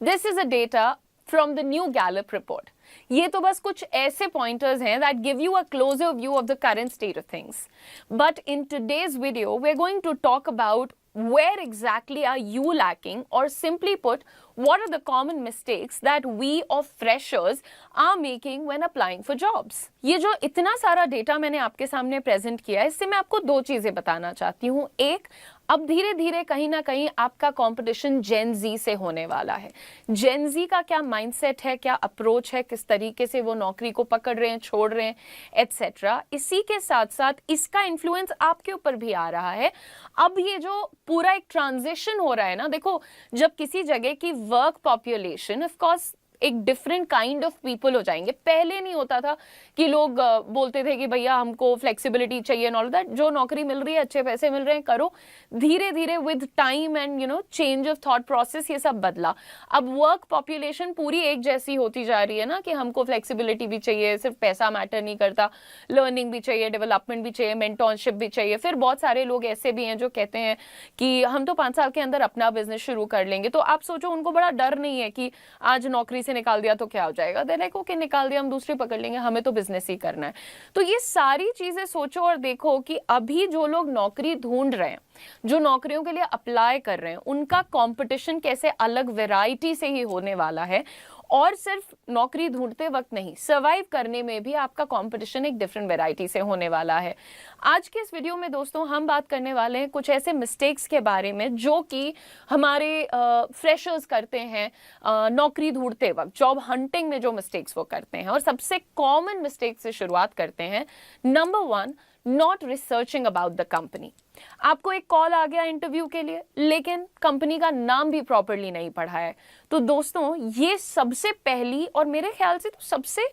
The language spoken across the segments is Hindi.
This is a data from the new Gallup report. ये तो बस कुछ ऐसे पॉइंटर्स हैं that give you a closer view of the current state of things, but in today's video we are going to talk about where exactly are you lacking, or simply put, what are the common mistakes that we of freshers are making when applying for jobs. ये जो इतना सारा डेटा मैंने आपके सामने प्रेजेंट किया है, इससे मैं आपको दो चीजें बताना चाहती हूँ। एक, अब धीरे धीरे कहीं ना कहीं आपका कंपटीशन जेन जी से होने वाला है। जेन जी का क्या माइंडसेट है, क्या अप्रोच है, किस तरीके से वो नौकरी को पकड़ रहे हैं, छोड़ रहे हैं, एटसेट्रा। इसी के साथ साथ इसका इन्फ्लुएंस आपके ऊपर भी आ रहा है। अब ये जो पूरा एक ट्रांजिशन हो रहा है ना, देखो, जब किसी जगह की वर्क पॉपुलेशन, ऑफ कोर्स एक डिफरेंट काइंड ऑफ पीपल हो जाएंगे। पहले नहीं होता था कि लोग बोलते थे कि भैया हमको फ्लेक्सिबिलिटी चाहिए एंड ऑल दैट, जो नौकरी मिल रही है, अच्छे पैसे मिल रहे हैं, करो। धीरे धीरे with time and change of thought process ये सब बदला। अब वर्क पॉपुलेशन पूरी एक जैसी होती जा रही है ना, कि हमको फ्लेक्सिबिलिटी भी चाहिए, सिर्फ पैसा मैटर नहीं करता, लर्निंग भी चाहिए, डेवलपमेंट भी चाहिए, मेंटरशिप भी चाहिए। फिर बहुत सारे लोग ऐसे भी हैं जो कहते हैं कि हम तो 5 साल के अंदर अपना बिजनेस शुरू कर लेंगे। तो आप सोचो, उनको बड़ा डर नहीं है कि आज नौकरी से निकाल दिया तो क्या हो जाएगा। दे लाइक ओके, निकाल दिया, हम दूसरी पकड़ लेंगे, हमें तो बिजनेस ही करना है। तो ये सारी चीजें सोचो और देखो कि अभी जो लोग नौकरी ढूंढ रहे हैं, जो नौकरियों के लिए अप्लाई कर रहे हैं, उनका कंपटीशन कैसे अलग वैरायटी से ही होने वाला है। और सिर्फ नौकरी ढूंढते वक्त नहीं, सर्वाइव करने में भी आपका कंपटीशन एक डिफरेंट वैरायटी से होने वाला है। आज के इस वीडियो में दोस्तों हम बात करने वाले हैं कुछ ऐसे मिस्टेक्स के बारे में जो कि हमारे फ्रेशर्स करते हैं नौकरी ढूंढते वक्त, जॉब हंटिंग में जो मिस्टेक्स वो करते हैं। और सबसे कॉमन मिस्टेक से शुरुआत करते हैं। Number 1, not researching about the company. आपको एक कॉल आ गया इंटरव्यू के लिए, लेकिन कंपनी का नाम भी प्रॉपर्ली नहीं पढ़ा है। तो दोस्तों, ये सबसे पहली और मेरे ख्याल से तो सबसे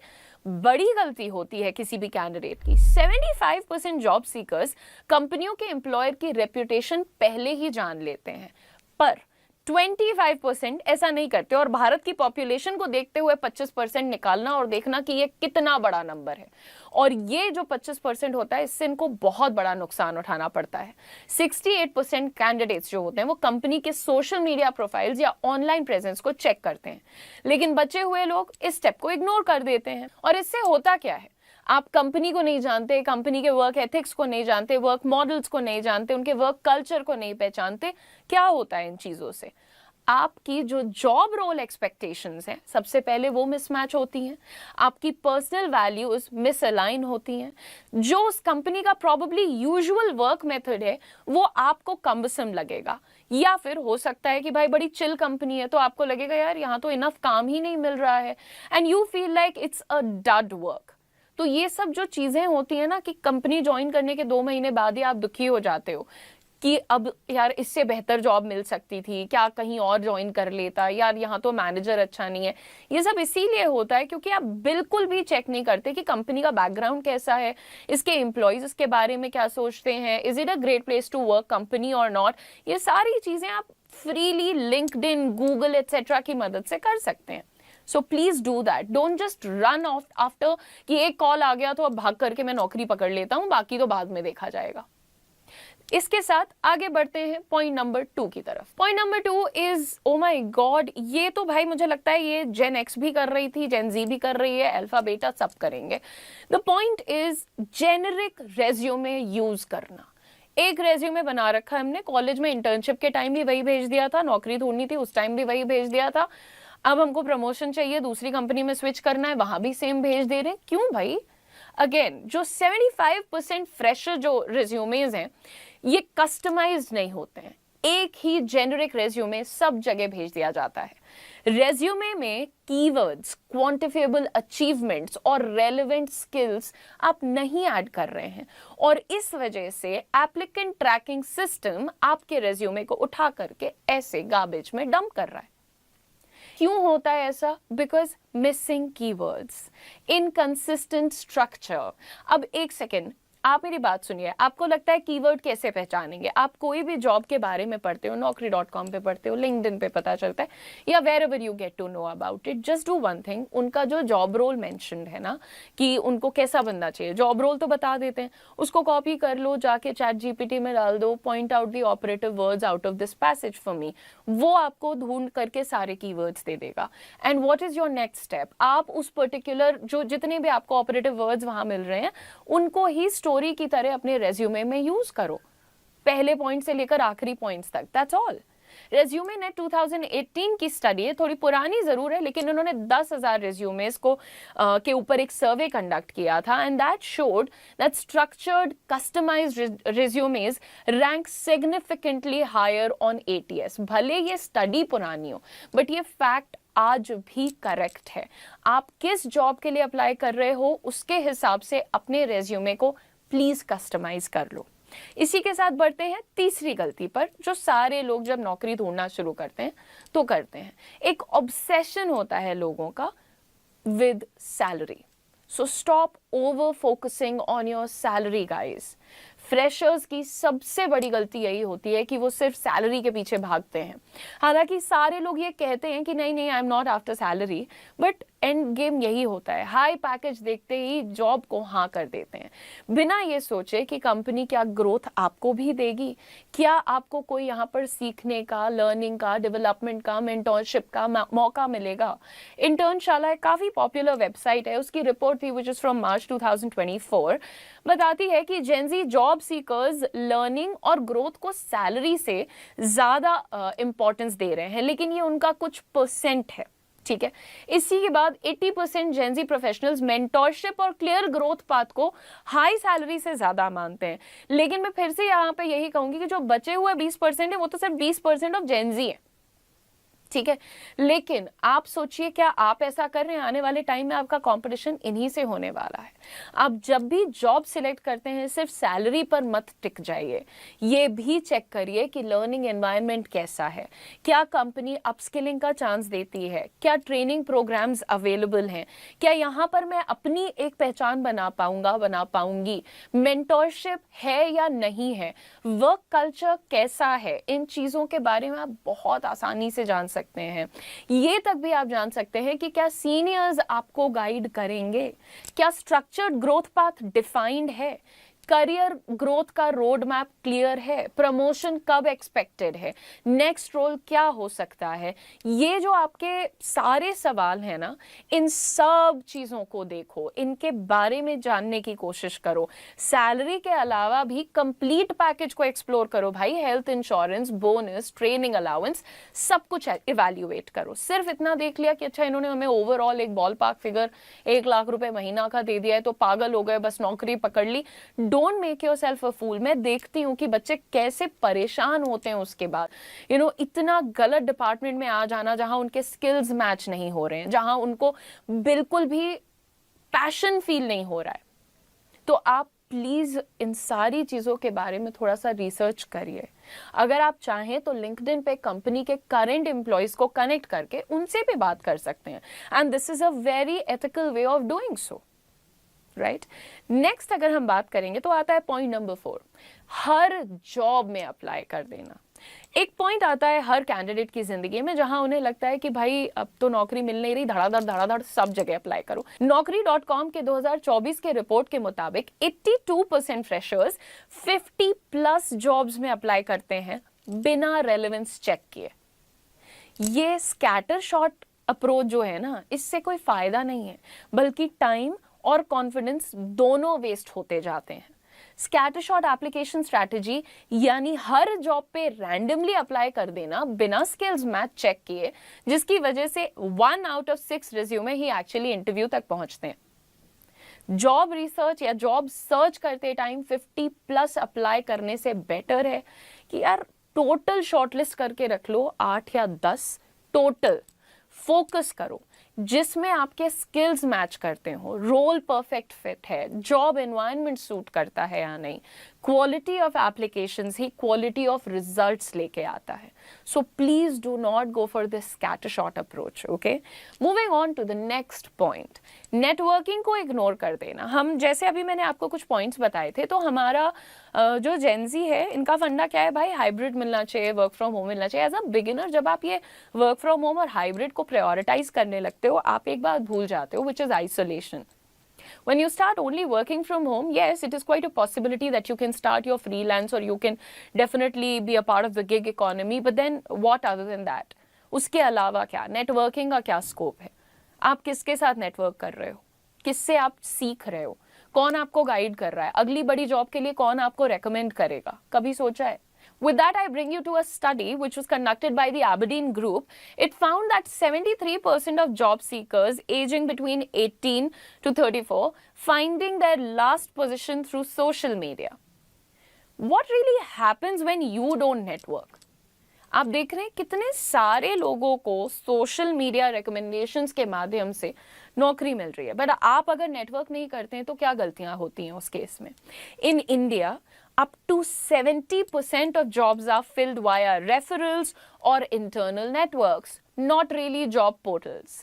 बड़ी गलती होती है किसी भी कैंडिडेट की। 75% जॉब सीकर्स कंपनियों के एम्प्लॉयर की रेप्यूटेशन पहले ही जान लेते हैं, पर 25% ऐसा नहीं करते। और भारत की पॉपुलेशन को देखते हुए 25% निकालना और देखना कि ये कितना बड़ा नंबर है। और ये जो 25% होता है, इससे इनको बहुत बड़ा नुकसान उठाना पड़ता है। 68% कैंडिडेट्स जो होते हैं वो कंपनी के सोशल मीडिया प्रोफाइल्स या ऑनलाइन प्रेजेंस को चेक करते हैं, लेकिन बचे हुए लोग इस स्टेप को इग्नोर कर देते हैं। और इससे होता क्या है, आप कंपनी को नहीं जानते, कंपनी के वर्क एथिक्स को नहीं जानते, वर्क मॉडल्स को नहीं जानते, उनके वर्क कल्चर को नहीं पहचानते। क्या होता है इन चीजों से, आपकी जो जॉब रोल एक्सपेक्टेशंस हैं, सबसे पहले वो मिसमैच होती हैं। आपकी पर्सनल वैल्यूज मिसअलाइन होती हैं। जो उस कंपनी का प्रोबेबली यूजुअल वर्क मेथड है, वो आपको कम्बसम लगेगा। या फिर हो सकता है कि भाई बड़ी चिल कंपनी है, तो आपको लगेगा यार यहाँ तो इनफ काम ही नहीं मिल रहा है, and you feel like it's a dud work. तो ये सब जो चीजें होती है ना, कि कंपनी ज्वाइन करने के 2 महीने बाद ही आप दुखी हो जाते हो कि अब यार इससे बेहतर जॉब मिल सकती थी, क्या कहीं और ज्वाइन कर लेता, यार यहाँ तो मैनेजर अच्छा नहीं है। ये सब इसीलिए होता है क्योंकि आप बिल्कुल भी चेक नहीं करते कि कंपनी का बैकग्राउंड कैसा है, इसके एम्प्लॉयज इसके बारे में क्या सोचते हैं, is it a great place to work company और नॉट। ये सारी चीजें आप फ्रीली लिंक्डइन, गूगल एटसेट्रा की मदद से कर सकते हैं। सो please do that, don't just run of after कि एक कॉल आ गया तो अब भाग करके मैं नौकरी पकड़ लेता हूं, बाकी तो बाद में देखा जाएगा। इसके साथ आगे बढ़ते हैं पॉइंट नंबर 2 की तरफ। Point number 2 is, oh my God, ये तो भाई मुझे लगता है ये जेन एक्स भी कर रही थी, जेन जी भी कर रही है, अल्फा बीटा सब करेंगे। The point is generic resume use करना। एक रेज्यूमे बना रखा है हमने, कॉलेज में इंटर्नशिप के टाइम भी वही भेज दिया था, नौकरी ढूंढनी थी उस टाइम भी वही भेज दिया था, अब हमको प्रमोशन चाहिए, दूसरी कंपनी में स्विच करना है, वहां भी सेम भेज दे रहे हैं। क्यों भाई? अगेन, जो 75% फ्रेशर जो रेज्यूमेज हैं, ये कस्टमाइज्ड नहीं होते हैं। एक ही जेनेरिक रेज्यूमे सब जगह भेज दिया जाता है। रेज्यूमे में कीवर्ड्स, क्वांटिफिएबल अचीवमेंट्स और रेलेवेंट स्किल्स आप नहीं ऐड कर रहे हैं, और इस वजह से एप्लीकेंट ट्रैकिंग सिस्टम आपके रेज्यूमे को उठा करके ऐसे गार्बेज में डंप कर रहा है। क्यों होता है ऐसा? Because missing keywords, inconsistent structure. अब एक सेकेंड, आप मेरी बात सुनिए, आपको लगता है कीवर्ड कैसे पहचानेंगे? आप कोई भी जॉब के बारे में पढ़ते हो, naukri.com पे पढ़ते हो, लिंक्डइन पे पता चलता है, या wherever you get to know about it, just do one thing, उनका जो जॉब रोल मेंशन्ड है ना कि उनको कैसा बंदा चाहिए, जॉब रोल तो बता देते हैं, उसको कॉपी कर लो, जाके चैट जीपीटी में डाल दो, point out the operative words out of this passage for me, वो आपको ढूंढ करके सारे कीवर्ड्स दे देगा। And what is your next step? आप उस पर्टिकुलर जो जितने भी आपको ऑपरेटिव वर्ड्स वहां मिल रहे हैं उनको ही स्टोरी की तरह अपने रेज्यूमे में यूज करो, पहले पॉइंट से लेकर आखिरी पॉइंट्स तक, दैट्स ऑल। रेज्यूमे नेट 2018 की स्टडी है, थोड़ी पुरानी जरूर है, लेकिन उन्होंने 10,000 रेज्यूमेस को के ऊपर एक सर्वे कंडक्ट किया था, and that showed that structured customised resumes rank significantly higher on ATS। भले ये स्टडी पुरानी हो, बट ये फैक्ट आज भी करेक्ट है। आप किस जॉब के लिए अप्लाई कर रहे हो उसके हिसाब से अपने रेज्यूमे को प्लीज कस्टमाइज कर लो। इसी के साथ बढ़ते हैं तीसरी गलती पर, जो सारे लोग जब नौकरी ढूंढना शुरू करते हैं तो करते हैं। एक ऑब्सेशन होता है लोगों का with salary. So stop over focusing on your salary guys. Freshers की सबसे बड़ी गलती यही होती है कि वो सिर्फ सैलरी के पीछे भागते हैं। हालांकि सारे लोग ये कहते हैं कि नहीं नहीं I am not after salary, but end game यही होता है, हाई पैकेज देखते ही जॉब को हाँ कर देते हैं, बिना ये सोचे कि कंपनी क्या ग्रोथ आपको भी देगी, क्या आपको कोई यहाँ पर सीखने का, लर्निंग का, डेवलपमेंट का, मेंटोरशिप का मौका मिलेगा। इंटर्नशाला एक काफी पॉपुलर वेबसाइट है, उसकी रिपोर्ट थी विच इज फ्रॉम मार्च 2024, बताती है कि जेनजी जॉब सीकर्स लर्निंग और ग्रोथ को सैलरी से ज्यादा इंपॉर्टेंस दे रहे हैं, लेकिन ये उनका कुछ परसेंट है, ठीक है। इसी के बाद 80% जेनजी प्रोफेशनल्स मेंटोरशिप और क्लियर ग्रोथ पाथ को हाई सैलरी से ज्यादा मानते हैं। लेकिन मैं फिर से यहाँ पे यही कहूंगी कि जो बचे हुए 20% है वो तो सिर्फ 20% ऑफ जेनजी है, ठीक है। लेकिन आप सोचिए, क्या आप ऐसा कर रहे हैं? आने वाले टाइम में आपका कंपटीशन इन्हीं से होने वाला है। आप जब भी जॉब सिलेक्ट करते हैं सिर्फ सैलरी पर मत टिक जाइए, ये भी चेक करिए कि लर्निंग एनवायरनमेंट कैसा है, क्या कंपनी अपस्किलिंग का चांस देती है, क्या ट्रेनिंग प्रोग्राम्स अवेलेबल हैं, क्या यहाँ पर मैं अपनी एक पहचान बना पाऊंगी, मेंटोरशिप है या नहीं है, वर्क कल्चर कैसा है। इन चीजों के बारे में आप बहुत आसानी से जान सकते हैं। ये तक भी आप जान सकते हैं कि क्या सीनियर्स आपको गाइड करेंगे, क्या स्ट्रक्चर्ड ग्रोथ पाथ डिफाइंड है, करियर ग्रोथ का रोड मैप क्लियर है, प्रमोशन कब एक्सपेक्टेड है, नेक्स्ट रोल क्या हो सकता है। ये जो आपके सारे सवाल हैं ना, इन सब चीजों को देखो, इनके बारे में जानने की कोशिश करो। सैलरी के अलावा भी कंप्लीट पैकेज को एक्सप्लोर करो भाई, health insurance, bonus, training allowance, सब कुछ इवैल्यूएट करो। सिर्फ इतना देख लिया कि अच्छा इन्होंने हमें ओवरऑल एक बॉल पार्क फिगर 1 लाख रुपए महीना का दे दिया है तो पागल हो गए, बस नौकरी पकड़ ली। डोंट मेक योरसेल्फ अ फूल। मैं देखती हूँ कि बच्चे कैसे परेशान होते हैं उसके बाद, इतना गलत डिपार्टमेंट में आ जाना जहां उनके स्किल्स मैच नहीं हो रहे हैं, जहां उनको बिल्कुल भी पैशन फील नहीं हो रहा है। तो आप प्लीज इन सारी चीजों के बारे में थोड़ा सा रिसर्च करिए। अगर आप चाहें तो लिंक्डइन पे कंपनी के करंट एम्प्लॉयज को कनेक्ट करके उनसे भी बात कर सकते हैं, and this is a very ethical way of doing so, right. Next अगर हम बात करेंगे तो आता है पॉइंट नंबर 4, हर जॉब में अप्लाई कर देना। एक पॉइंट आता है हर कैंडिडेट की जिंदगी में जहां उन्हें लगता है कि भाई अब तो नौकरी मिल नहीं रही, धड़ाधड़ सब जगह अप्लाई करो। Naukri.com के 2024 के रिपोर्ट के मुताबिक 82% फ्रेशर्स 50+ जॉब्स में अप्लाई करते हैं बिना रेलेवेंस चेक किए। ये स्कैटर शॉट अप्रोच जो है ना, इससे कोई फायदा नहीं है, बल्कि टाइम और कॉन्फिडेंस दोनों वेस्ट होते जाते हैं। स्कैटर शॉट एप्लीकेशन स्ट्रैटेजी यानी हर जॉब पे रैंडमली अप्लाई कर देना बिना स्किल्स मैच चेक किए, जिसकी वजह से 1 out of 6 resume he actually interview तक पहुंचते हैं। जॉब रिसर्च या जॉब सर्च करते टाइम 50+ अप्लाई करने से बेटर है कि यार टोटल शॉर्टलिस्ट करके रख लो 8 या 10 टोटल, फोकस करो जिसमें आपके स्किल्स मैच करते हो, रोल परफेक्ट फिट है, जॉब एनवायरनमेंट सूट करता है या नहीं, क्वालिटी ऑफ एप्लीकेशंस ही क्वालिटी ऑफ रिजल्ट्स लेके आता है. So please do not go for this scatter shot approach. Okay, moving on to the next point, networking को इग्नोर कर देना. हम जैसे अभी मैंने आपको कुछ पॉइंट्स बताए थे, तो हमारा जो जेनजी है इनका फंडा क्या है भाई, हाइब्रिड मिलना चाहिए, वर्क फ्रॉम होम मिलना चाहिए. एज अ बिगिनर जब आप ये वर्क फ्रॉम होम और हाइब्रिड को प्रायोरिटाइज करने लगते हो, आप एक बात भूल जाते हो, which is isolation. When you start only working from home, yes, it is quite a possibility that you can start your freelance or you can definitely be a part of the gig economy. But then what other than that? उसके अलावा क्या नेटवर्किंग का क्या स्कोप है? आप किसके साथ नेटवर्क कर रहे हो, किससे आप सीख रहे हो, कौन आपको गाइड कर रहा है, अगली बड़ी जॉब के लिए कौन आपको रेकमेंड करेगा, कभी सोचा है? With that, I bring you to a study which was conducted by the Aberdeen Group. It found that 73% of job seekers aging between 18 to 34 finding their last position through social media. What really happens when you don't network? आप देख रहे हैं कितने सारे लोगों को सोशल मीडिया रिकमेंडेशंस के माध्यम से नौकरी मिल रही है, बट आप अगर नेटवर्क नहीं करते हैं तो क्या गलतियां होती हैं उस केस में? In India up to 70% of jobs are filled via referrals or internal networks, not really job portals.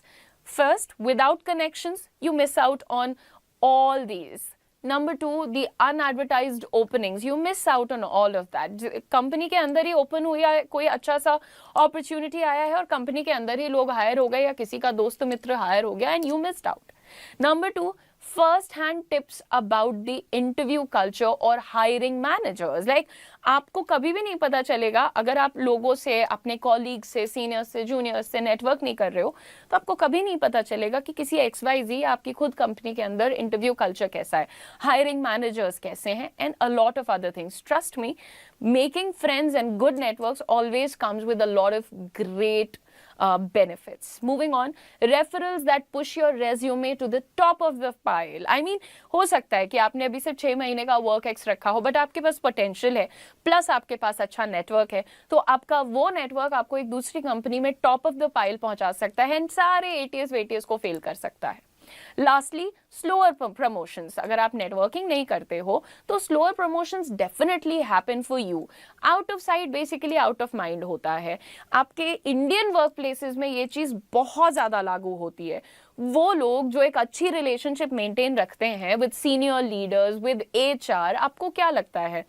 First, without connections, you miss out on all these. Number two, the unadvertised openings, you miss out on all of that. Company के अंदर ही ओपन हुआ है, कोई अच्छा सा अपॉर्चुनिटी आया है और कंपनी के अंदर ही लोग हायर हो गए या किसी का दोस्त मित्र हायर हो गया, and you missed out. Number two, first hand tips about the interview culture or hiring managers. Like आपको कभी भी नहीं पता चलेगा अगर आप लोगों से, अपने कॉलीग से, सीनियर से, जूनियर से नेटवर्क नहीं कर रहे हो, तो आपको कभी नहीं पता चलेगा कि किसी XYZ आपकी खुद कंपनी के अंदर इंटरव्यू कल्चर कैसा है, हायरिंग मैनेजर्स कैसे हैं, and a lot of other things. Trust me, making friends and good networks always comes with a lot of great benefits. Moving on, referrals that push your resume to the top of the pile. I mean, हो सकता है कि आपने अभी सिर्फ 6 महीने का वर्क एक्स रखा हो, बट आपके पास पोटेंशियल है, प्लस आपके पास अच्छा नेटवर्क है, तो आपका वो नेटवर्क आपको एक दूसरी कंपनी में टॉप ऑफ द पाइल पहुंचा सकता है एंड सारे ATS वेटीएस को फेल कर सकता है. Lastly, slower promotions. अगर आप नेटवर्किंग नहीं करते हो तो slower promotions definitely happen for you. Out of site basically out of mind होता है. आपके इंडियन वर्क प्लेसेस में ये चीज बहुत ज्यादा लागू होती है. वो लोग जो एक अच्छी रिलेशनशिप मेंटेन रखते हैं with senior leaders, with HR, आपको क्या लगता है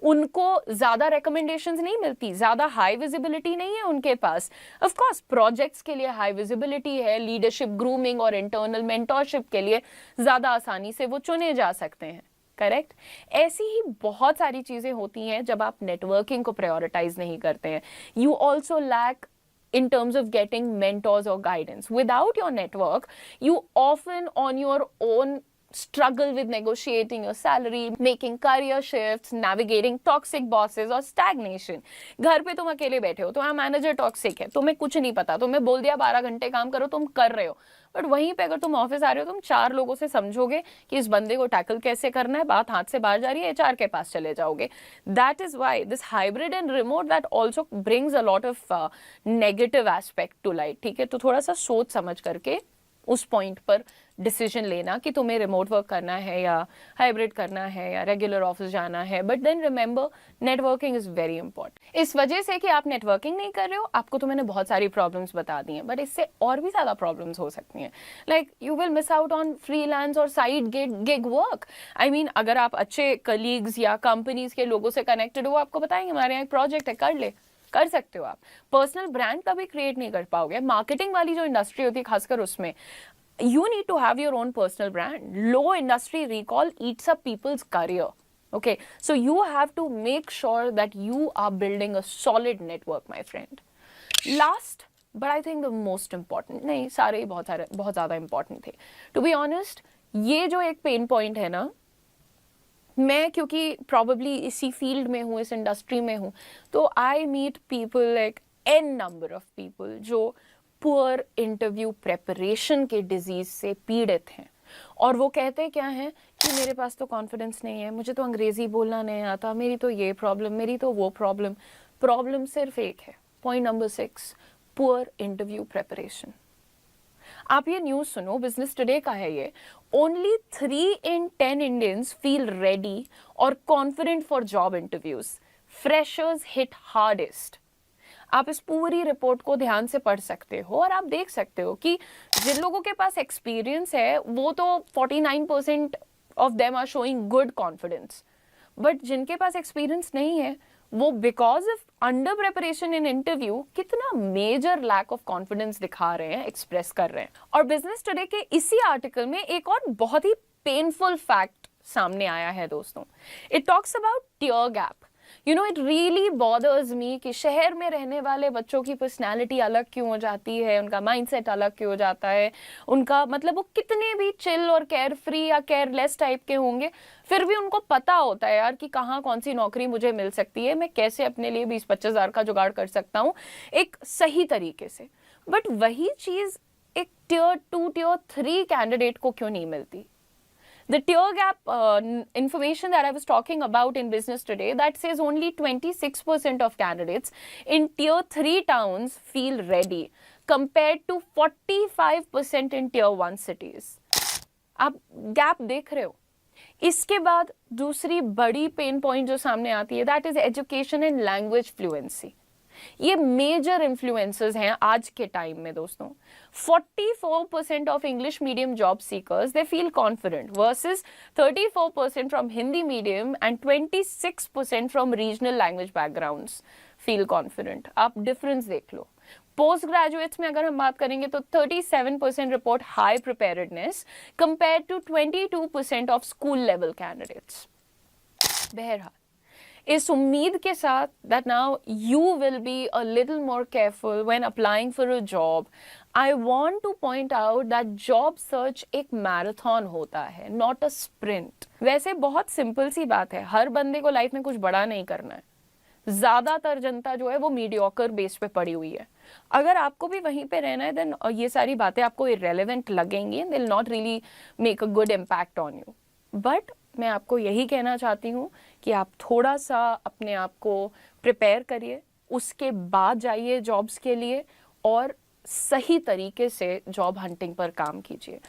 उनको ज्यादा रिकमेंडेशंस नहीं मिलती, ज्यादा हाई विजिबिलिटी नहीं है उनके पास? ऑफ कोर्स प्रोजेक्ट्स के लिए हाई विजिबिलिटी है, लीडरशिप ग्रूमिंग और इंटरनल मेंटरशिप के लिए ज्यादा आसानी से वो चुने जा सकते हैं. करेक्ट? ऐसी ही बहुत सारी चीजें होती हैं जब आप नेटवर्किंग को प्रायोरिटाइज नहीं करते हैं. You also lack in terms of getting mentors or guidance. Without your network, you often on your own struggle with negotiating your salary, making career shifts, navigating toxic bosses or stagnation. घर पे तुम अकेले बैठे हो, तुम्हारा मैनेजर टॉक्सिक है, तुम्हें कुछ नहीं पता, तुम्हें बोल दिया 12 घंटे काम करो, तुम कर रहे हो, बट वहीं पे अगर तुम ऑफिस आ रहे हो, तुम 4 लोगों से समझोगे कि इस बंदे को टैकल कैसे करना है, बात हाथ से बाहर जा रही है, HR के पास चले जाओगे. That is why this hybrid and remote that also brings a lot of negative aspect to light. ठीक है, तो थोड़ा सा सोच समझ करके उस पॉइंट पर डिसीजन लेना कि तुम्हें रिमोट वर्क करना है या हाइब्रिड करना है या रेगुलर ऑफिस जाना है. But then remember, networking is very important. इस वजह से कि आप नेटवर्किंग नहीं कर रहे हो, आपको तो मैंने बहुत सारी प्रॉब्लम्स बता दी हैं, बट इससे और भी ज्यादा प्रॉब्लम्स हो सकती हैं. Like you will miss out on freelance और side gig work. I mean, अगर आप अच्छे कलीग्स या कंपनीज के लोगों से कनेक्टेड हो, आपको बताएंगे हमारे यहाँ एक प्रोजेक्ट है, कर सकते हो. आप पर्सनल ब्रांड कभी क्रिएट नहीं कर पाओगे. मार्केटिंग वाली जो इंडस्ट्री होती है खासकर, उसमें you need to have your own personal brand. Low industry recall eats up people's career. Okay, so you have to make sure that you are building a solid network, my friend. Last, but I think the most important, नहीं सारे बहुत ज़्यादा important थे. To be honest, ये जो एक पेन पॉइंट है ना, मैं क्योंकि probably इसी फील्ड में हूँ, इस इंडस्ट्री में हूँ, तो I meet people like n number of people जो पुअर इंटरव्यू प्रेपरेशन के डिजीज से पीड़ित हैं, और वो कहते क्या हैं कि मेरे पास तो कॉन्फिडेंस नहीं है, मुझे तो अंग्रेजी बोलना नहीं आता, मेरी तो ये प्रॉब्लम, मेरी तो वो प्रॉब्लम. प्रॉब्लम सिर्फ एक है. Point number 6, poor interview preparation. आप ये न्यूज़ सुनो, बिजनेस टुडे का है ये। Only 3 in 10 Indians feel ready और confident for job interviews. Freshers hit hardest. आप इस पूरी रिपोर्ट को ध्यान से पढ़ सकते हो और आप देख सकते हो कि जिन लोगों के पास एक्सपीरियंस है वो तो 49% of them are showing good confidence, but जिनके पास एक्सपीरियंस नहीं है वो because of under preparation in interview कितना मेजर लैक ऑफ कॉन्फिडेंस दिखा रहे हैं, एक्सप्रेस कर रहे हैं। और बिजनेस टुडे के इसी आर्टिकल में एक और बहुत ही पेनफुल फैक्ट सामने आया है दोस्तों। It talks about tier gap. You know, it really bothers me कि शहर में रहने वाले बच्चों की पर्सनैलिटी अलग क्यों हो जाती है, उनका माइंडसेट अलग क्यों हो जाता है, उनका मतलब वो कितने भी चिल और केयर फ्री या केयरलेस टाइप के होंगे, फिर भी उनको पता होता है यार कि कहाँ कौन सी नौकरी मुझे मिल सकती है, मैं कैसे अपने लिए 20-25 हज़ार का जुगाड़ कर सकता हूँ एक सही तरीके से। बट वही चीज़ एक टियर 2, टियर 3 कैंडिडेट को क्यों नहीं मिलती? The tier gap information that I was talking about in Business Today, that says only 26% of candidates in tier 3 towns feel ready compared to 45% in tier 1 cities. आप गैप देख रहे हो। इसके बाद दूसरी बड़ी पेन पॉइंट जो सामने आती है, that is education and language fluency. ये मेजर इन्फ्लुएंसर्स हैं आज के टाइम में दोस्तों। 44% of English medium job seekers they feel confident versus 34% from Hindi medium and 26% from regional language backgrounds feel confident. आप डिफरेंस देख लो। पोस्ट ग्रेजुएट्स में अगर हम बात करेंगे तो 37% report high preparedness compare to 22% of school level candidates. बहरहाल इस उम्मीद के साथ that now you will be a little more careful when applying for a job, I want to point out that job search एक मैराथन होता है, not a sprint। वैसे बहुत सिंपल सी बात है, हर बंदे को लाइफ में कुछ बड़ा नहीं करना है। ज़्यादातर जनता जो है वो मीडियोकर बेस पे पड़ी हुई है। अगर आपको भी वहीं पे रहना है देन ये सारी बातें आपको इररेलेवेंट लगेंगी, they will not really make a good impact on you. But मैं आपको यही कहना चाहती हूँ कि आप थोड़ा सा अपने आप को प्रिपेयर करिए, उसके बाद जाइए जॉब्स के लिए और सही तरीके से जॉब हंटिंग पर काम कीजिए।